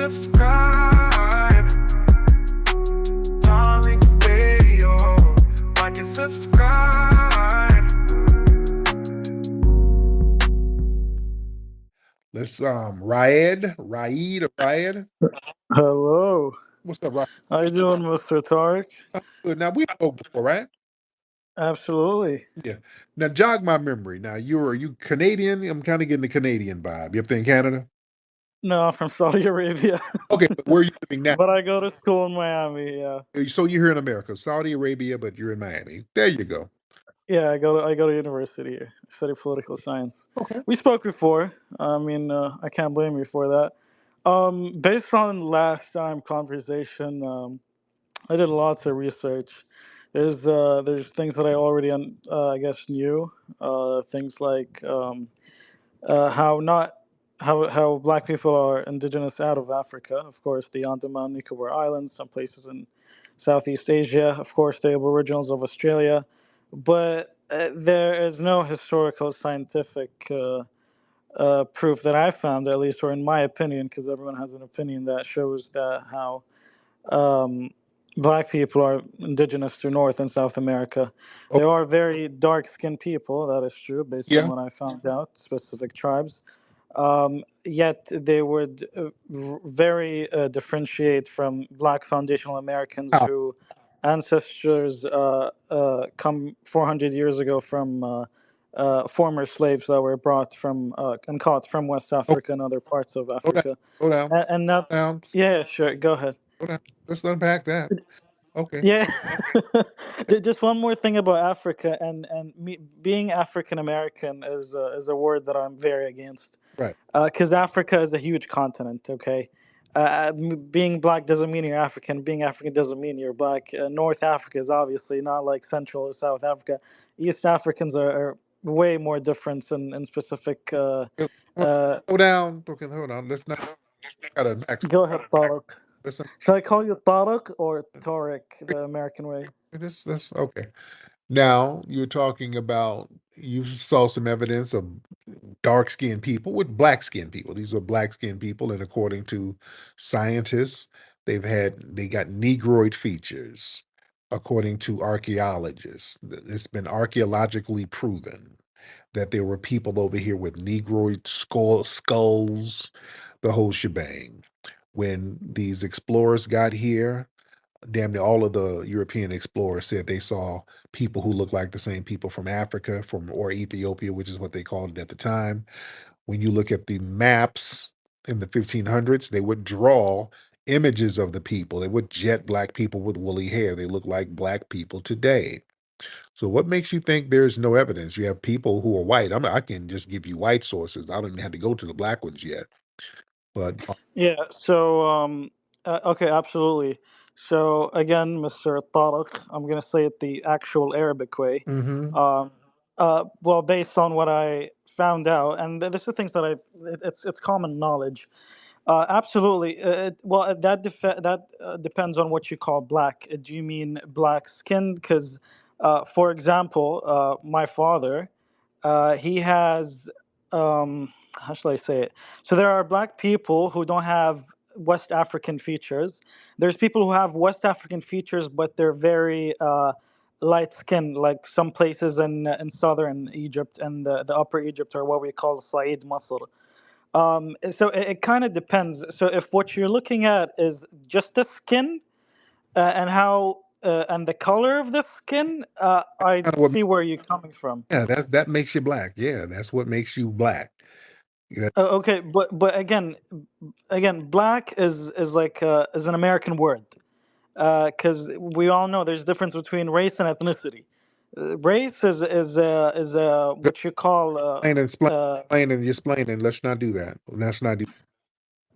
subscribe. Darling Radio. Like and subscribe. Let's Raed. Hello. What's up, Raed? How you doing, Mr. Tariq? Good. Now we spoke before, right? Absolutely. Yeah. Now jog my memory. Now you Canadian? I'm kind of getting the Canadian vibe. You up there in Canada? No, I'm from Saudi Arabia, Okay, but where are you living now? but I go to school in Miami. Yeah, So you're here in America, Saudi Arabia, but you're in Miami. There you go. yeah. I go to university here. I study political science. Okay. We spoke before. I mean, I can't blame you for that. Based on last time conversation, I did lots of research. There's things that I already I guess knew. Things like how not how black people are indigenous out of Africa. Of course, the Andaman Nicobar Islands, some places in Southeast Asia. Of course, the Aboriginals of Australia, but there is no historical scientific proof that I found, at least, or in my opinion, because everyone has an opinion that shows that how um, black people are indigenous to North and South America. Okay. There are very dark skinned people, that is true, based on Yeah. what I found out, specific tribes. Yet they would very differentiate from black foundational Americans How? who ancestors come 400 years ago from former slaves that were brought from and caught from West Okay. Africa and other parts of Slow down. Africa. Slow down. And now, Down. yeah, sure, go ahead. Slow down. Let's unpack that. Okay. Yeah. Just one more thing about Africa and me being African American is a word that I'm very against. Right. Because Africa is a huge continent. Okay, being black doesn't mean you're African. Being African doesn't mean you're black. North Africa is obviously not like Central or South Africa. East Africans are way more different in specific. Slow down. Okay. Hold on. Let's not. Gotta unpack. Go ahead, Tariq. Let's Should I call you Tariq or Tariq, the American way? This okay. Now you're talking about you saw some evidence of dark-skinned people with black-skinned people. These are black-skinned people, and according to scientists, they got negroid features. According to archaeologists, it's been archaeologically proven that there were people over here with negroid skulls, the whole shebang. When these explorers got here, damn near all of the European explorers said they saw people who looked like the same people from Africa, from or Ethiopia, which is what they called it at the time. When you look at the maps in the 1500s, they would draw images of the people. They would jet black people with woolly hair. They look like black people today. So what makes you think there's no evidence? You have people who are white. I can just give you white sources. I don't even have to go to the black ones yet. But Yeah. So, okay, absolutely. So again, Mr. Tariq, I'm gonna say it the actual Arabic way. mhm. Um, well, based on what I found out, and this is things that it's common knowledge. Absolutely. Well, that depends on what you call black. Do you mean black skinned? Because, for example, my father, he has, how shall I say it? So there are black people who don't have West African features. There's people who have West African features, but they're very light skinned, like some places in southern Egypt and the upper Egypt are what we call Said Masr. So it kind of depends. So if what you're looking at is just the skin and how and the color of the skin, I Kind of what see where you're coming from. Yeah, that makes you black. Yeah, that's what makes you black. Yeah, Okay, but again, black is like is an American word because we all know there's difference between race and ethnicity. Race is just what you call explain and explain, and let's not do that. Let's not do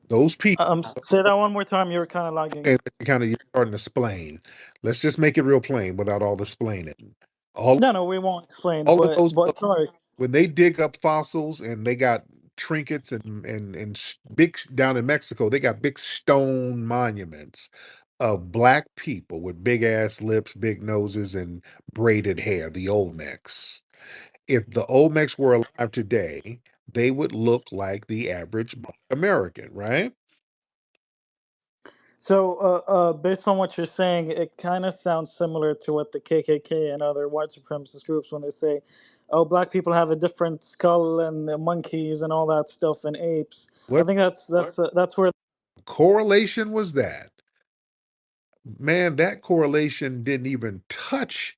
those people. say that one more time. You're kind of lagging. And kind of you're starting to explain. Let's just make it real plain without all the explaining. All No, we won't explain. all of But those sorry. when they dig up fossils and they got trinkets and big down in Mexico, they got big stone monuments of black people with big ass lips, big noses, and braided hair, the Olmecs. If the Olmecs were alive today, they would look like the average Black American, right? So, based on what you're saying, it kind of sounds similar to what the KKK and other white supremacist groups when they say, "Oh, black people have a different skull and the monkeys and all that stuff and apes." I What think that's where. correlation was that? Man, that correlation didn't even touch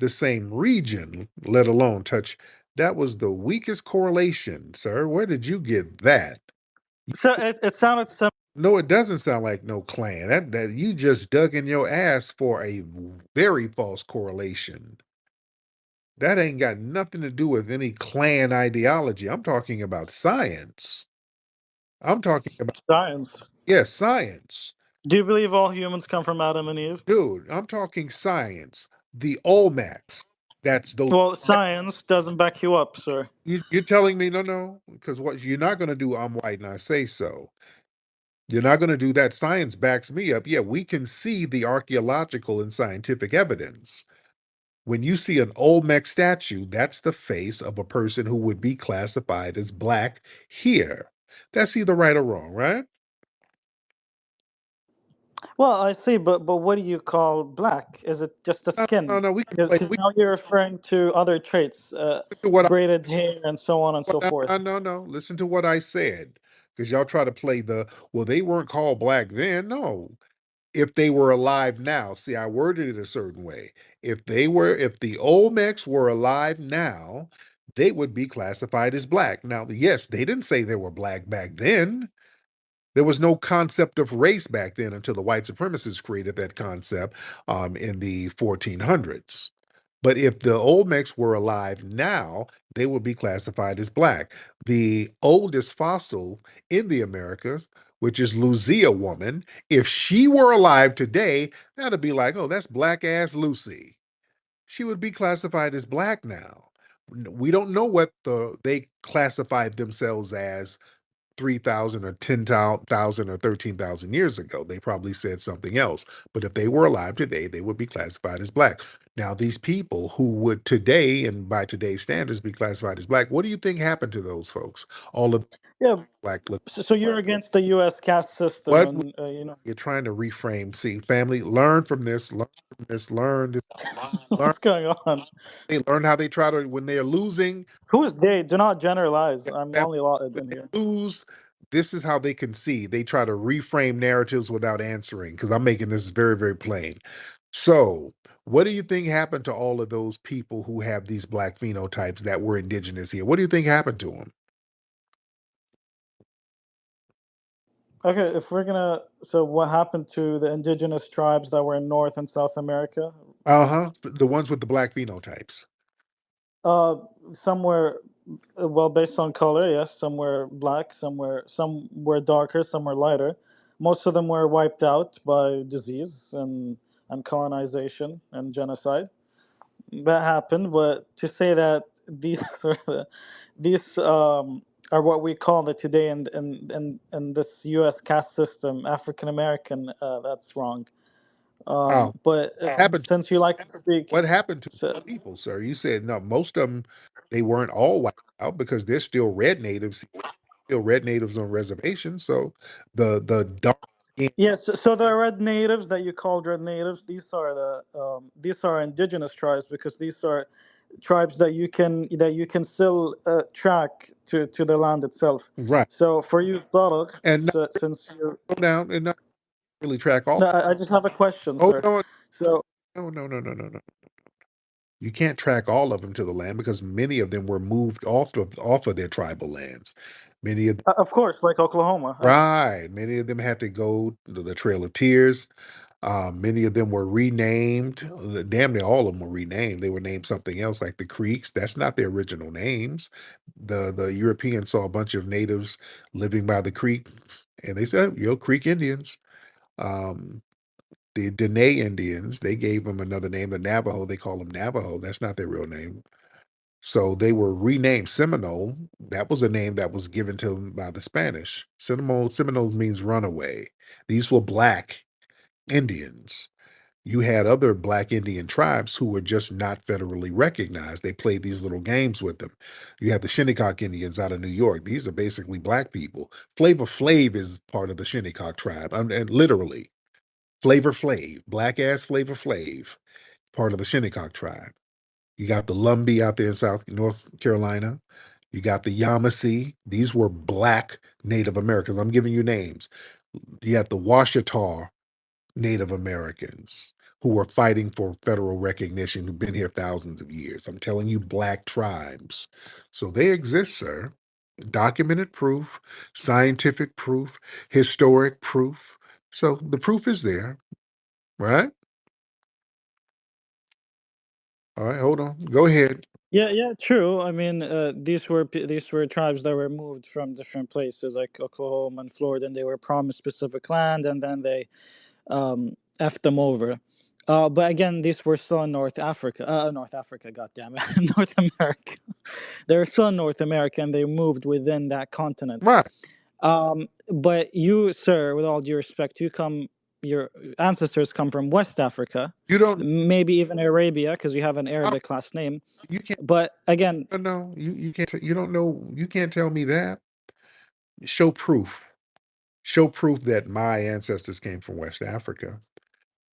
the same region, let alone touch. That was the weakest correlation, sir. Where did you get that? So it sounded similar. No, it doesn't sound like no clan. That you just dug in your ass for a very false correlation. That ain't got nothing to do with any clan ideology. I'm talking about science. I'm talking about, Science. yes, science. Do you believe all humans come from Adam and Eve? Dude, I'm talking science. The Olmecs. That's those. Well, science doesn't back you up, sir. You're telling me no, because what you're not going to do, I'm white and I say so. You're not going to do that. Science backs me up. Yeah, we can see the archaeological and scientific evidence. When you see an Olmec statue, that's the face of a person who would be classified as black here. That's either right or wrong, right? Well, I see, but what do you call black? Is it just the No, no, skin? no. We can play. Because now you're referring to other traits, Listen to what braided hair and so on and so I, forth. no. Listen to what I said, because y'all try to play the well. They weren't called black then. No, if they were alive now. See, I worded it a certain way. If the Olmecs were alive now, they would be classified as black. Now, yes, they didn't say they were black back then. There was no concept of race back then until the white supremacists created that concept in the 1400s. But if the Olmecs were alive now, they would be classified as black. The oldest fossil in the Americas, which is Lucia woman, if she were alive today, that'd be like, oh, that's black ass Lucy. She would be classified as black now. We don't know what they classified themselves as 3,000 or 10,000 or 13,000 years ago. They probably said something else. But if they were alive today, they would be classified as black. Now, these people who would today, and by today's standards, be classified as black, what do you think happened to those folks? All of Yeah. black look. So you're against the U.S. caste system, What and you know you're trying to reframe. See, family, learn from this, learn this, learn. what's going on. They learn how they try to when they're losing. Who is they? Do not generalize. I'm Family, only allotted when in they here. lose, this is how they concede. They try to reframe narratives without answering, because I'm making this very, very plain. So, what do you think happened to all of those people who have these black phenotypes that were indigenous here? What do you think happened to them? Okay, if we're gonna, so what happened to the indigenous tribes that were in North and South America? Uh-huh. The ones with the black phenotypes. Uh, some were, well, based on color, yes. Some were black. Some were darker. Some were lighter. Most of them were wiped out by disease and colonization and genocide. That happened, but to say that these these are what we call the today in this U.S. caste system, African American, that's wrong. Wow. But Happened since you like to speak, what happened to so, people, sir? You said no, most of them they weren't all wiped out because there's still red natives, still red natives on reservations. So the dark skin, yes, so the red natives that you called red natives, these are indigenous tribes because these are tribes that you can still track to the land itself. right. So for you, Tarek, And not so, since you, go down and not really track all. no, I just have a question, Oh sir. no, So no. You can't track all of them to the land because many of them were moved off of their tribal lands. Many of of course, like Oklahoma, right, many of them had to go to the Trail of Tears. Many of them were renamed. Damn near all of them were renamed. They were named something else, like the Creeks. That's not their original names. The Europeans saw a bunch of natives living by the creek, and they said, "Yo, Creek Indians." Um, the Dene Indians, they gave them another name. The Navajo, they call them Navajo. That's not their real name. So they were renamed Seminole. That was a name that was given to them by the Spanish. Seminole means runaway. These were black Indians. You had other black Indian tribes who were just not federally recognized. They played these little games with them. You have the Shinnecock Indians out of New York. These are basically black people. Flavor Flav is part of the Shinnecock tribe, and literally. Flavor Flav, black ass Flavor Flav, part of the Shinnecock tribe. You got the Lumbee out there in North Carolina. You got the Yamasee. These were black Native Americans. I'm giving you names. You got the Washita Native Americans who were fighting for federal recognition, who've been here thousands of years. I'm telling you, black tribes. So they exist, sir. Documented proof, scientific proof, historic proof. So the proof is there, right? All right, hold on. Go ahead. Yeah, yeah, true. I mean, these were tribes that were moved from different places like Oklahoma and Florida, and they were promised specific land, and then they effed them over. But again, these were still in North Africa. North Africa, goddamn it, North America. They were still in North America, and they moved within that continent. Right. But you, sir, with all due respect, your ancestors come from West Africa, You don't maybe even Arabia, because you have an Arabic last name. you can't But again, no, you can't you don't know, you can't tell me that. Show proof. Show proof that my ancestors came from West Africa.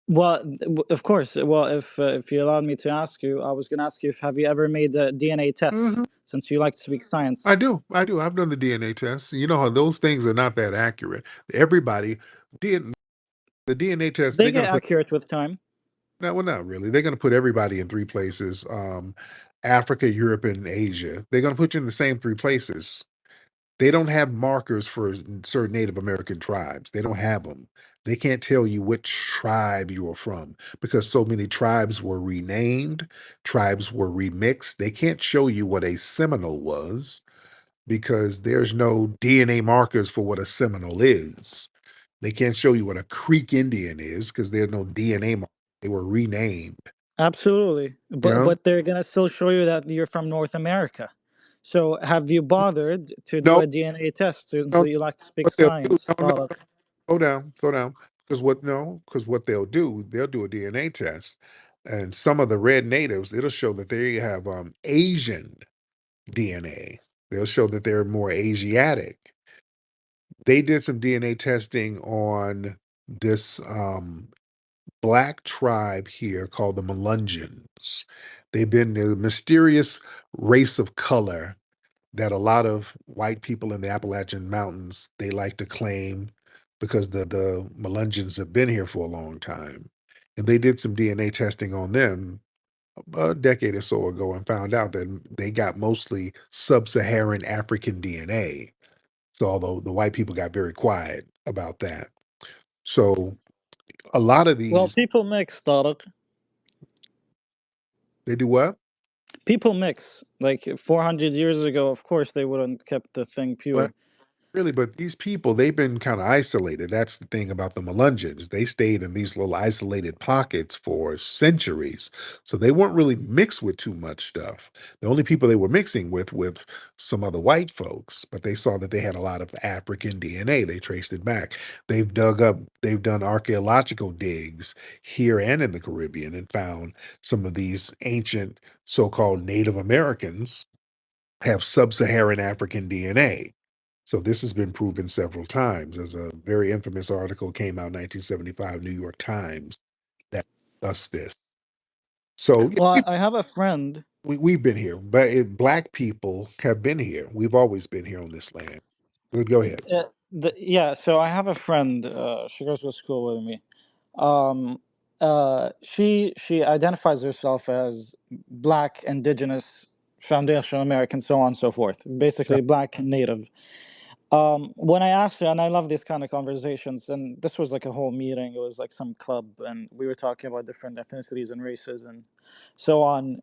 well, of course. Well, if you allowed me to ask you, I was going to ask you if have you ever made a DNA test, Mhm. since you like to speak science. I do. I do. I've done the DNA test. You know how those things are not that accurate. Everybody, DN the DNA test, They they're get gonna put accurate with time. no, well, not really. They're gonna put everybody in 3 places, Africa, Europe, and Asia. They're gonna put you in the same 3 places. They don't have markers for certain Native American tribes. They don't have them. They can't tell you which tribe you are from because so many tribes were renamed, tribes were remixed. They can't show you what a Seminole was because there's no DNA markers for what a Seminole is. They can't show you what a Creek Indian is because there's no DNA marker. They were renamed. Absolutely, You know? but they're going to still show you that you're from North America. So have you bothered to do No, a DNA test since no. you like to speak What they'll do? science, No, no. Tariq? Slow down. Because what? No, because what they'll do a DNA test, and some of the red natives, it'll show that they have Asian DNA. They'll show that they're more Asiatic. They did some DNA testing on this black tribe here called the Melungeons. They've been the mysterious race of color that a lot of white people in the Appalachian Mountains they like to claim because the Melungeons have been here for a long time. And they did some DNA testing on them a decade or so ago and found out that they got mostly sub-Saharan African DNA. So although the white people got very quiet about that. So a lot of Well, these people mix, Tariq. they do what? People mix. Like 400 years ago, of course, they wouldn't kept the thing What? pure. Really, but these people, they've been kind of isolated. That's the thing about the Melungeons. They stayed in these little isolated pockets for centuries. So they weren't really mixed with too much stuff. The only people they were mixing with some other white folks, but they saw that they had a lot of African DNA. They traced it back. They've done archaeological digs here and in the Caribbean and found some of these ancient so-called Native Americans have sub-Saharan African DNA. So this has been proven several times. As a very infamous article came out in 1975, New York Times, that discussed this. So yeah, Well, I have a friend. we've been here, but black people have been here. We've always been here on this land. Well, go ahead. Yeah, so I have a friend. She goes to school with me. Um, she identifies herself as Black, Indigenous, Foundational American, so on and so forth. Yeah, Basically, Black and Native. When I asked her, and I love these kind of conversations, and this was like a whole meeting. It was like some club, and we were talking about different ethnicities and races and so on.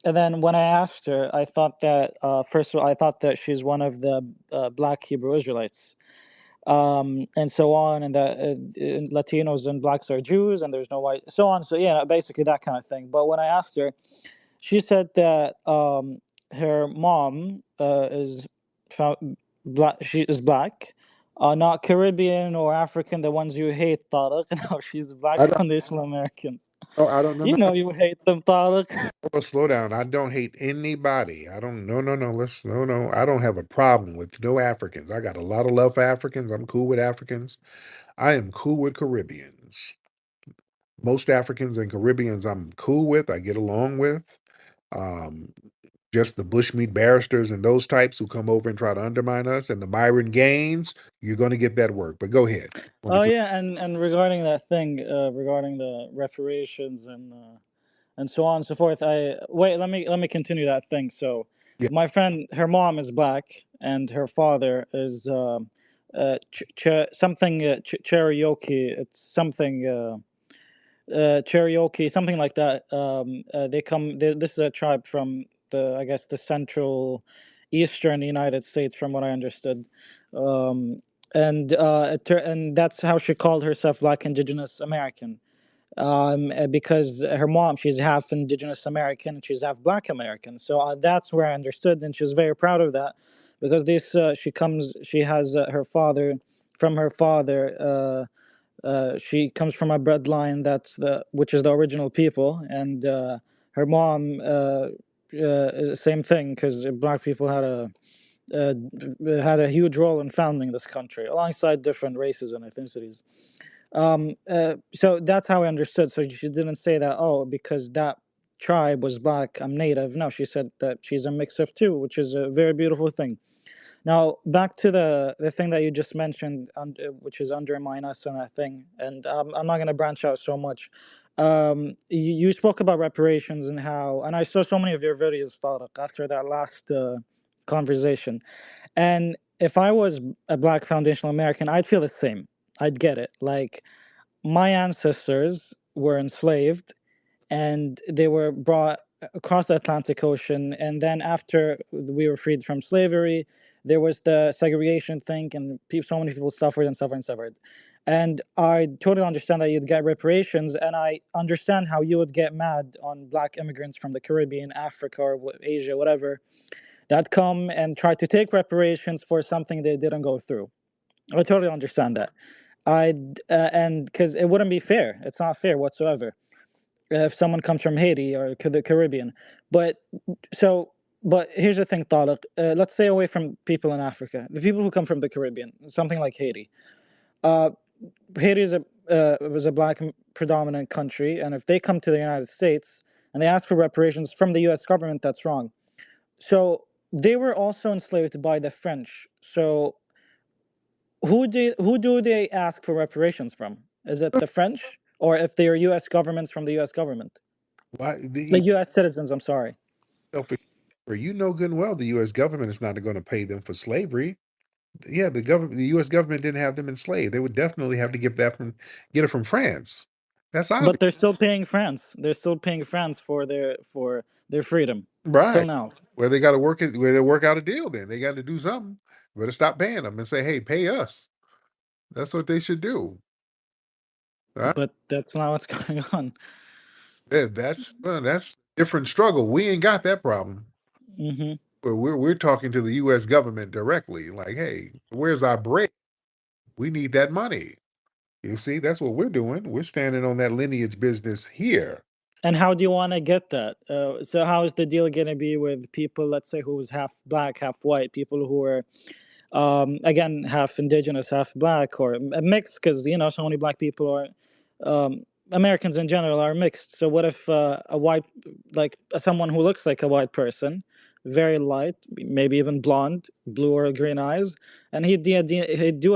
And then when I asked her, I thought that first of all, I thought that she's one of the Black Hebrew Israelites, and so on, and that Latinos and blacks are Jews, and there's no white, so on. So yeah, basically that kind of thing. But when I asked her, she said that her mom is black. She is black, not Caribbean or African, the ones you hate, Tariq. No, she's black I don't. foundational Americans. Oh, I don't know. You No, know you hate them, Tariq. no, slow down. I don't hate anybody. I don't. No, no, no. Let's. No, no. I don't have a problem with no Africans. I got a lot of love for Africans. I'm cool with Africans. I am cool with Caribbeans. Most Africans and Caribbeans I'm cool with, I get along with. Um, just the bushmeat barristers and those types who come over and try to undermine us and the Myron Gaines, you're going to get that work. But go ahead. Oh yeah, and regarding that thing, regarding the reparations and so on and so forth. I wait. Let me continue that thing. So, Yeah. my friend, her mom is black, and her father is something Cherokee. It's something Cherokee, something like that. This is a tribe from the, I guess, the central, eastern United States, from what I understood. Um, and that's how she called herself, Black Indigenous American, because her mom, she's half Indigenous American and she's half Black American. So that's where I understood, and she's very proud of that, because she has her father, from her father. She comes from a bloodline which is the original people, and her mom, same thing, because Black people uh, had a huge role in founding this country, alongside different races and ethnicities. So that's how I understood. So she didn't say that, oh, because that tribe was black, I'm native. No, she said that she's a mix of two, which is a very beautiful thing. Now back to the thing that you just mentioned, which is undermine us and that thing. And I'm not going to branch out so much. You spoke about reparations and how, and I saw so many of your videos, Tariq, after that last conversation. And if I was a black foundational American, I'd feel the same. I'd get it. Like, my ancestors were enslaved and they were brought across the Atlantic Ocean. And then after we were freed from slavery, there was the segregation thing, and so many people suffered and suffered and suffered. And I totally understand that you'd get reparations, and I understand how you would get mad on black immigrants from the Caribbean, Africa, or Asia, whatever, that come and try to take reparations for something they didn't go through. I totally understand that. And because it wouldn't be fair. It's not fair whatsoever if someone comes from Haiti or the Caribbean. But so, but here's the thing, Tariq. Let's stay away from people in Africa. The people who come from the Caribbean, something like Haiti. Uh, Haiti was a black predominant country, and if they come to the United States and they ask for reparations from the U.S. government, that's wrong. So they were also enslaved by the French. So who do they ask for reparations from? Is it the French, or if they are U.S. governments, from the U.S. government? Why The U.S. citizens, I'm sorry. you know good and well the U.S. government is not going to pay them for slavery. Yeah, the U.S. government didn't have them enslaved. They would definitely have to get it from France. That's obvious, But they're still paying France. They're still paying France for their freedom till right? now. Where they got to work it, where they work out a deal. Then they got to do something. Better stop paying them and say, "Hey, pay us." That's what they should do. Right? But that's not what's going on. Yeah, that's different struggle. We ain't got that problem. Hmm. But we're talking to the U.S. government directly. Like, hey, where's our bread? We need that money. You see, that's what we're doing. We're standing on that lineage business here. And how do you want to get that? So how is the deal going to be with people, let's say, who's half black, half white, people who are again, half indigenous, half black, or a mix, because so many black people are, Americans in general are mixed. So what if a white, like someone who looks like a white person, very light, maybe even blonde, blue or green eyes, and he'd do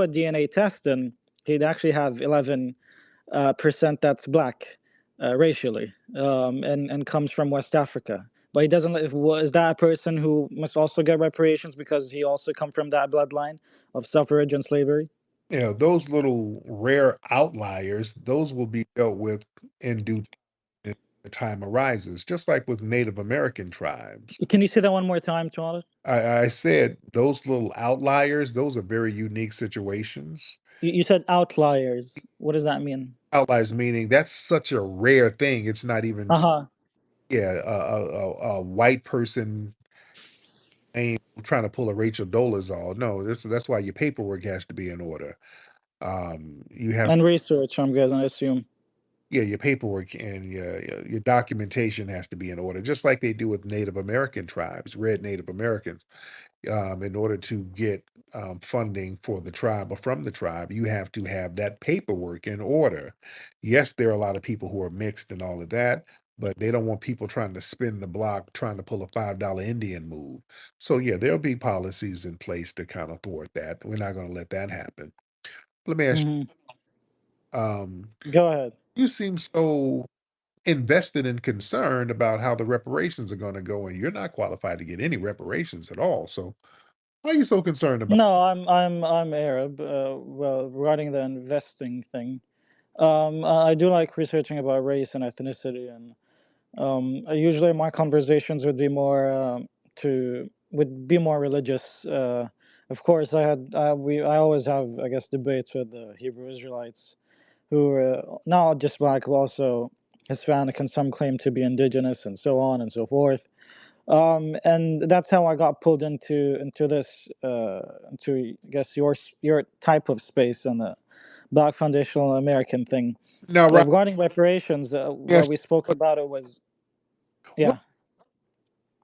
a DNA test, and he'd actually have 11% that's black, racially, and comes from West Africa. But he doesn't. Is that a person who must also get reparations because he also come from that bloodline of suffrage and slavery? You know, those little rare outliers, those will be dealt with in due time if the time arises, just like with Native American tribes. Can you say that one more time, Charlie? I said those little outliers, those are very unique situations. You said outliers. What does that mean? Outliers meaning that's such a rare thing. It's not even, Uh huh. yeah, a white person name trying to pull a Rachel Dolezal. No, that's why your paperwork has to be in order. You have, And research, I'm guessing, I assume. yeah, your paperwork and your documentation has to be in order, just like they do with Native American tribes, red Native Americans. In order to get funding for the tribe or from the tribe, you have to have that paperwork in order. Yes, there are a lot of people who are mixed and all of that, but they don't want people trying to spin the block, trying to pull a $5 Indian move. So, yeah, there'll be policies in place to kind of thwart that. We're not going to let that happen. Let me ask Hmm. you, Go ahead. you seem so invested and concerned about how the reparations are going to go, and you're not qualified to get any reparations at all. So, why are you so concerned about? No, I'm Arab. Well, regarding the investing thing, I do like researching about race and ethnicity, and usually my conversations would be more would be more religious. Of course, I always have, I guess, debates with the Hebrew Israelites who are not just black, but also Hispanic, and some claim to be indigenous, and so on and so forth. And that's how I got pulled into this into, I guess, your type of space and the Black Foundational American thing. Now, right? Regarding reparations, what Yes. we spoke about it was, What? yeah.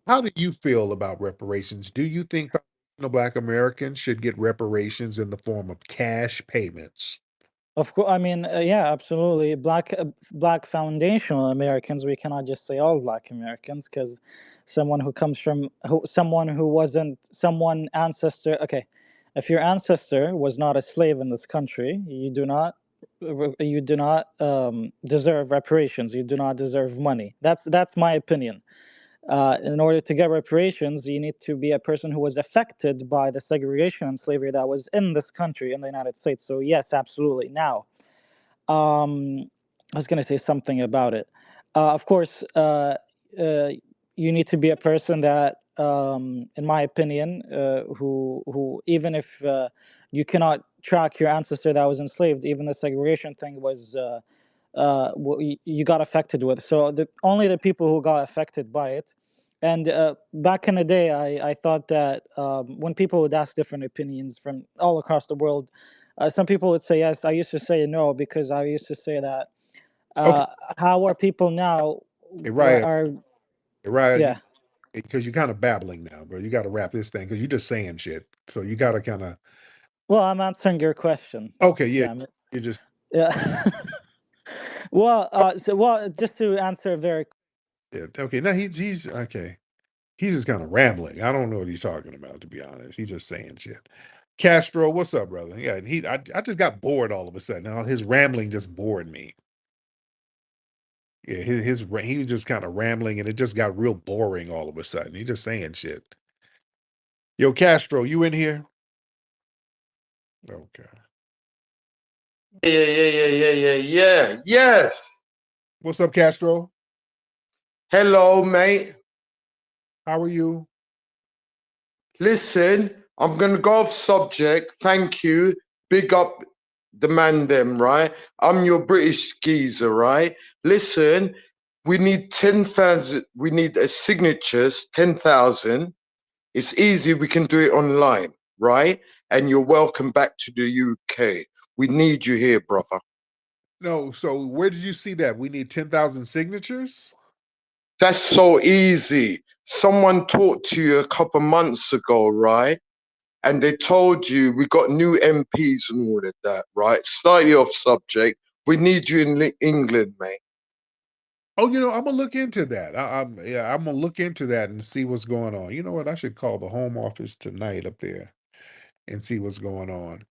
How do you feel about reparations? Do you think Black Americans should get reparations in the form of cash payments? Of course, I mean, yeah, absolutely. Black foundational Americans. We cannot just say all Black Americans, because someone who wasn't someone ancestor. Okay, if your ancestor was not a slave in this country, you do not deserve reparations. You do not deserve money. That's my opinion. In order to get reparations, you need to be a person who was affected by the segregation and slavery that was in this country, in the United States. So yes, absolutely. Now, I was going to say something about it. Of course, you need to be a person that, in my opinion, who even if you cannot track your ancestor that was enslaved, even the segregation thing was what you got affected with. So only the people who got affected by it. And back in the day, I thought that when people would ask different opinions from all across the world, some people would say yes. I used to say no, because I used to say that Okay, uh, how are people now hey, Ryan, are, hey, Ryan, yeah. because you're kind of babbling now, bro. You got to wrap this thing because you're just saying shit. So you got to kind of. Well, I'm answering your question. Okay, yeah, Damn it. you just. Yeah. Well, just to answer very. Yeah, okay. Now he's okay. He's just kind of rambling. I don't know what he's talking about, to be honest. He's just saying shit. Castro, what's up, brother? Yeah, I just got bored all of a sudden. Now his rambling just bored me. Yeah, he was just kind of rambling, and it just got real boring all of a sudden. He just saying shit. Yo, Castro, you in here? Okay. Yeah. Yes. What's up, Castro? Hello, mate. How are you? Listen, I'm gonna go off subject. Thank you. Big up the man them, right? I'm your British geezer, right? Listen, we need 10,000, we need signatures, 10,000. It's easy, we can do it online, right? And you're welcome back to the UK. We need you here, brother. No, so where did you see that? We need 10,000 signatures? That's so easy. Someone talked to you a couple months ago, right? And they told you we got new MPs and all of that, right? Slightly off subject. We need you in England, mate. Oh, I'm gonna look into that. I'm gonna look into that and see what's going on. You know what? I should call the home office tonight up there and see what's going on.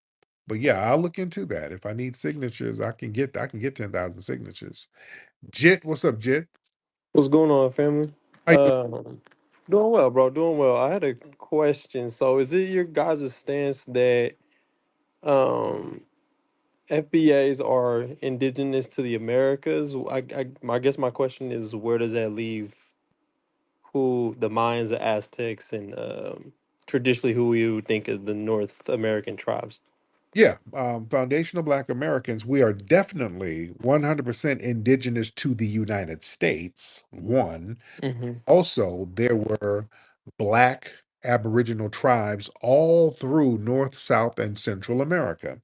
But yeah, I'll look into that. If I need signatures, I can get 10,000 signatures. Jit, what's up, Jit? What's going on, family? How you Um, Doing well, bro. Doing well. I had a question. So, is it your guys' stance that um, FBAs are indigenous to the Americas? I guess my question is, where does that leave who the Mayans, the Aztecs, and traditionally who we would think of the North American tribes? Yeah, foundational Black Americans, we are definitely 100% indigenous to the United States. One, Mm-hmm. also, there were Black Aboriginal tribes all through North, South, and Central America.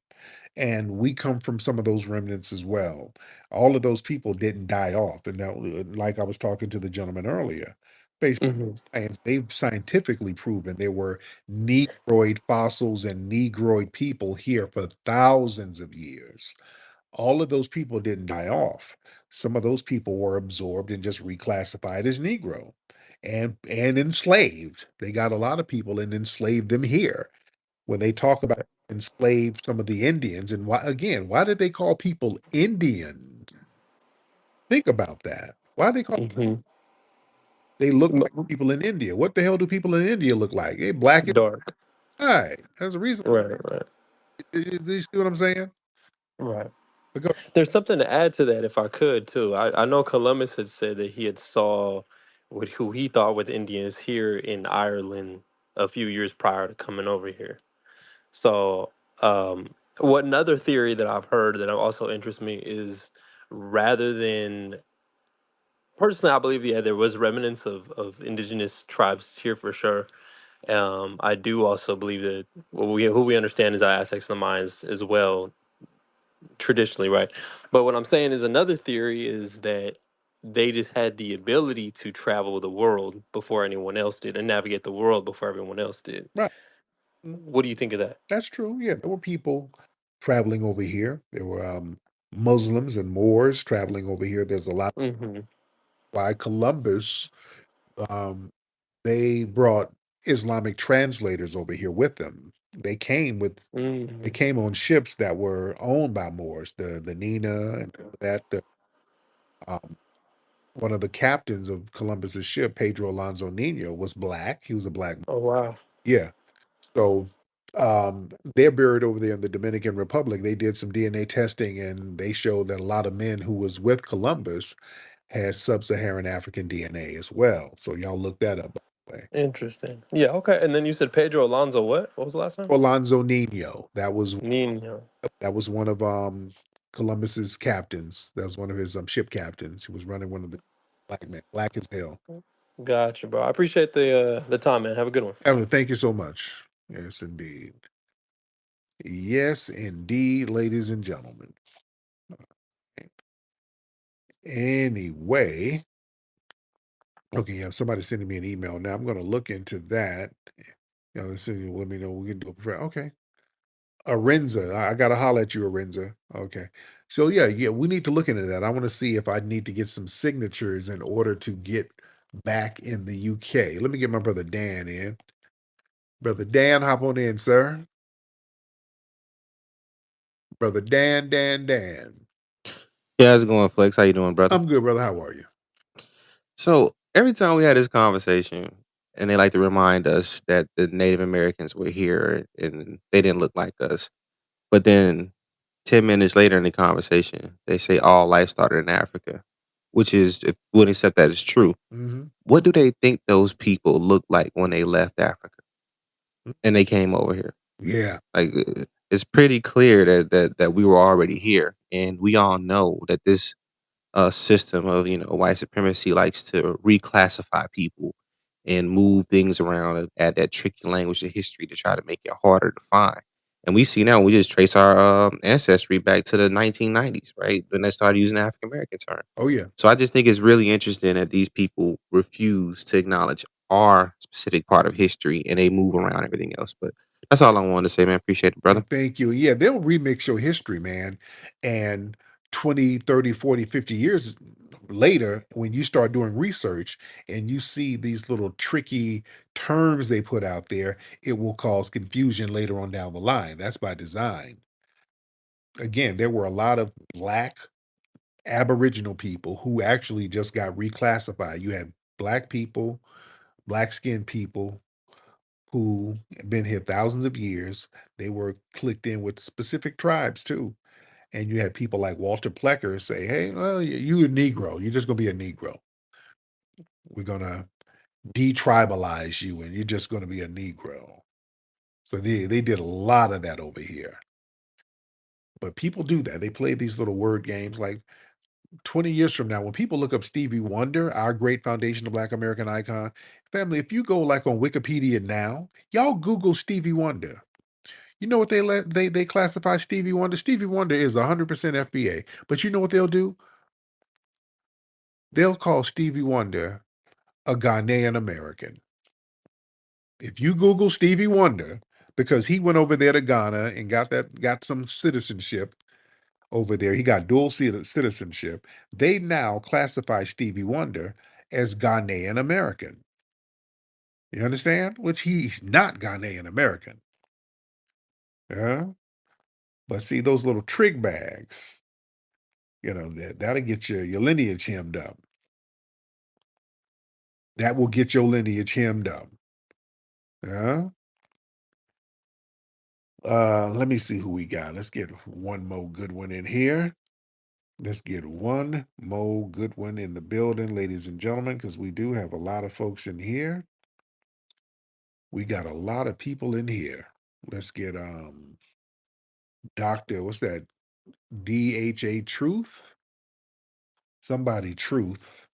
And we come from some of those remnants as well. All of those people didn't die off. And that, like I was talking to the gentleman earlier, based Hmm. on science. They've scientifically proven there were Negroid fossils and Negroid people here for thousands of years. All of those people didn't die off. Some of those people were absorbed and just reclassified as Negro and enslaved. They got a lot of people and enslaved them here. When they talk about enslaved some of the Indians, and why did they call people Indians? Think about that. Why they call Hmm. they look like people in India? What the hell do people in India look like? They black and Dark. white. There's a reason. Right, right, Do you see what I'm saying? right. But go, There's something to add to that, if I could, too. I know Columbus had said that he had saw what who he thought were Indians here in Ireland a few years prior to coming over here. So, what another theory that I've heard that also interests me is rather than personally, I believe yeah, there was remnants of indigenous tribes here for sure. I do also believe that who we understand is our Aztecs and the Mayans as well, traditionally, right? But what I'm saying is another theory is that they just had the ability to travel the world before anyone else did and navigate the world before everyone else did. right. What do you think of that? That's true. Yeah, there were people traveling over here. There were Muslims and Moors traveling over here. There's a lot Hmm. why Columbus um, they brought Islamic translators over here with them. They Hmm. came on ships that were owned by Moors, the Nina and that um, one of the captains of Columbus's ship, Pedro Alonso Nino, was black. He was a black. Oh wow, Yeah. So they're buried over there in the Dominican Republic. They did some DNA testing and they showed that a lot of men who was with Columbus had sub-Saharan African DNA as well. So y'all look that up, by the way. interesting. Yeah, okay. And then you said Pedro Alonso. What? What was the last name? Alonzo Nino, Nino. that was one of Columbus's captains. That was one of his ship captains. He was running one of the black men, black as hell. Gotcha, bro. I appreciate the time, man. Have a good one. Evan, thank you so much. Yes, indeed. Yes, indeed, ladies and gentlemen. Anyway, okay, yeah, somebody's sending me an email now. I'm going to look into that. You know, let me know we can do it. Okay. Arenza, I got to holler at you, Arenza. Okay. So, yeah, we need to look into that. I want to see if I need to get some signatures in order to get back in the UK. Let me get my brother Dan in. Brother Dan, hop on in, sir. Brother Dan. Yeah, how's it going, Flex? How you doing, brother? I'm good, brother. How are you? So every time we had this conversation, and they like to remind us that the Native Americans were here and they didn't look like us. But then 10 minutes later in the conversation, they say all life started in Africa, which is, if we'll accept that as true, Hmm. what do they think those people looked like when they left Africa and they came over here? Yeah. Like, it's pretty clear that we were already here. And we all know that this system of white supremacy likes to reclassify people and move things around and add that tricky language to history to try to make it harder to find. And we see now we just trace our ancestry back to the 1990s, right? When they started using the African American term. Oh, yeah. So I just think it's really interesting that these people refuse to acknowledge our specific part of history and they move around everything else. But that's all I wanted to say, man. Appreciate it, brother. Thank you. Yeah, they'll remix your history, man. And 20, 30, 40, 50 years later, when you start doing research and you see these little tricky terms they put out there, it will cause confusion later on down the line. That's by design. Again, there were a lot of black Aboriginal people who actually just got reclassified. You had black people, black skinned people who have been here thousands of years. They were clicked in with specific tribes too. And you had people like Walter Plecker say, "Hey, well, you a Negro. You're just gonna be a Negro. We're gonna detribalize you, and you're just gonna be a Negro." So they did a lot of that over here. But people do that. They play these little word games. Like 20 years from now, when people look up Stevie Wonder, our great foundational Black American icon, family, if you go like on Wikipedia now, y'all Google Stevie Wonder. You know what they classify Stevie Wonder? Stevie Wonder is 100% FBA. But you know what they'll do? They'll call Stevie Wonder a Ghanaian American. If you Google Stevie Wonder, because he went over there to Ghana and got some citizenship over there, he got dual citizenship. They now classify Stevie Wonder as Ghanaian American. You understand? Which he's not Ghanaian American. Yeah. But see, those little trig bags, that'll get your lineage hemmed up. That will get your lineage hemmed up. Yeah. Let me see who we got. Let's get one more good one in here. Let's get one more good one in the building, ladies and gentlemen, because we do have a lot of folks in here. We got a lot of people in here. Let's get Dr. What's that? DHA Truth? Somebody Truth.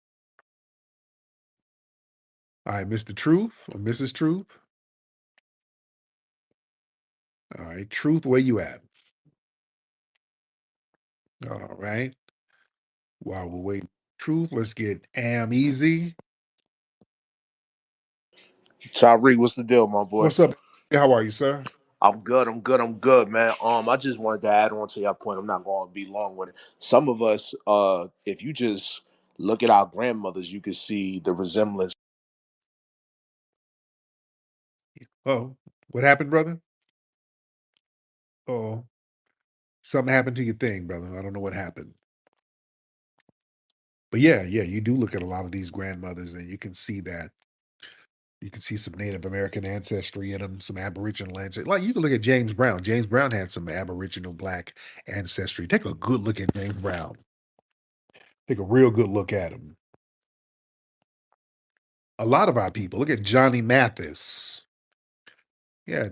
All right, Mr. Truth or Mrs. Truth. All right, Truth, where you at? All right. While we're waiting, Truth, let's get Am Easy. Tariq, what's the deal, my boy? What's up? How are you, sir? I'm good. I'm good, man. I just wanted to add on to your point. I'm not going to be long with it. Some of us, if you just look at our grandmothers, you can see the resemblance. Oh, what happened, brother? Oh, something happened to your thing, brother. I don't know what happened. But yeah, you do look at a lot of these grandmothers and you can see that. You can see some Native American ancestry in them, some Aboriginal ancestry. Like you can look at James Brown. James Brown had some Aboriginal Black ancestry. Take a good look at James Brown. Take a real good look at him. A lot of our people, look at Johnny Mathis. Yeah,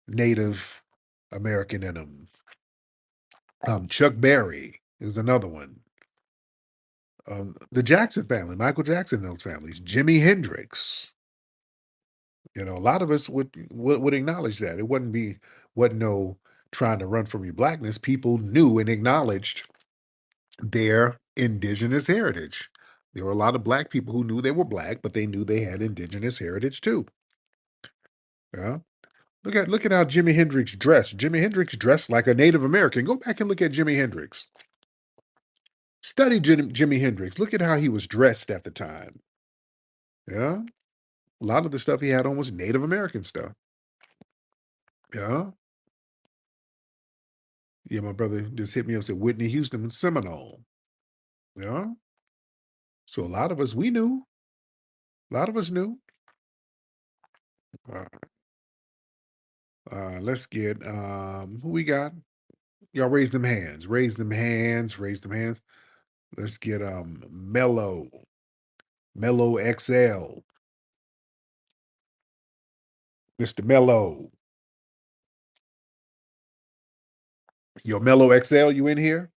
Native American in him. Chuck Berry is another one. The Jackson family, Michael Jackson, those families, Jimi Hendrix. A lot of us would acknowledge that. It wasn't no trying to run from your blackness. People knew and acknowledged their indigenous heritage. There were a lot of black people who knew they were black, but they knew they had indigenous heritage too. Yeah. Look at how Jimi Hendrix dressed. Jimi Hendrix dressed like a Native American. Go back and look at Jimi Hendrix. Study Jimi Hendrix. Look at how he was dressed at the time. Yeah. A lot of the stuff he had on was Native American stuff. Yeah. Yeah, my brother just hit me up and said Whitney Houston and Seminole. Yeah. So a lot of us, we knew. A lot of us knew. Uh, let's get who we got. Y'all raise them hands. Raise them hands. Raise them hands. Let's get Mellow. Mellow XL. Mr. Mellow. Yo, Mellow XL, you in here?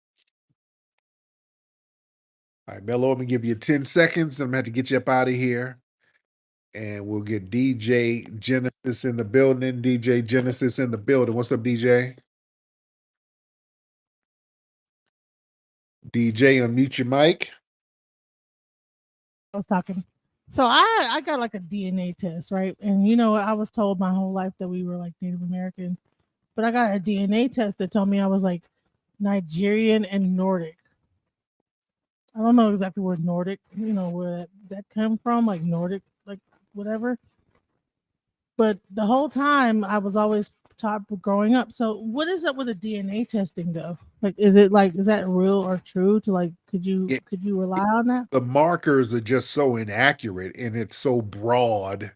All right, Mellow, I'm gonna give you 10 seconds. I'm gonna have to get you up out of here. And we'll get DJ Genesis in the building. DJ Genesis in the building. What's up, DJ? DJ, unmute your mic. I was talking. So I got like a DNA test, right? And I was told my whole life that we were like Native American, but I got a DNA test that told me I was like Nigerian and Nordic. I don't know exactly where Nordic, where that came from, like Nordic, like whatever. But the whole time I was always taught growing up. So what is up with the DNA testing though? Like, is that real or true? To like, could you rely on that? The markers are just so inaccurate and it's so broad.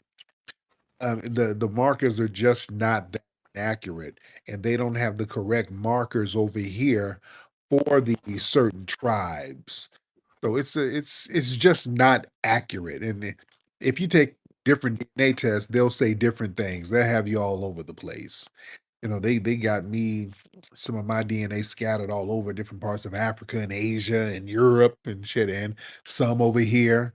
The markers are just not that accurate, and they don't have the correct markers over here for these certain tribes. So it's just not accurate. And if you take different DNA tests, they'll say different things. They'll have you all over the place. They got me some of my DNA scattered all over different parts of Africa and Asia and Europe and shit, and some over here.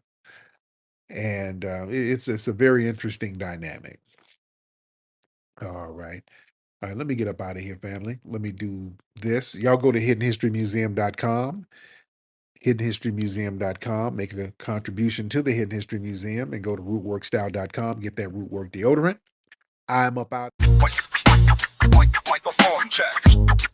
And it's a very interesting dynamic. All right. All right, let me get up out of here, family. Let me do this. Y'all go to hiddenhistorymuseum.com. hiddenhistorymuseum.com, make a contribution to the Hidden History Museum, and go to rootworkstyle.com, get that Rootwork deodorant. I'm up out. Microphone check.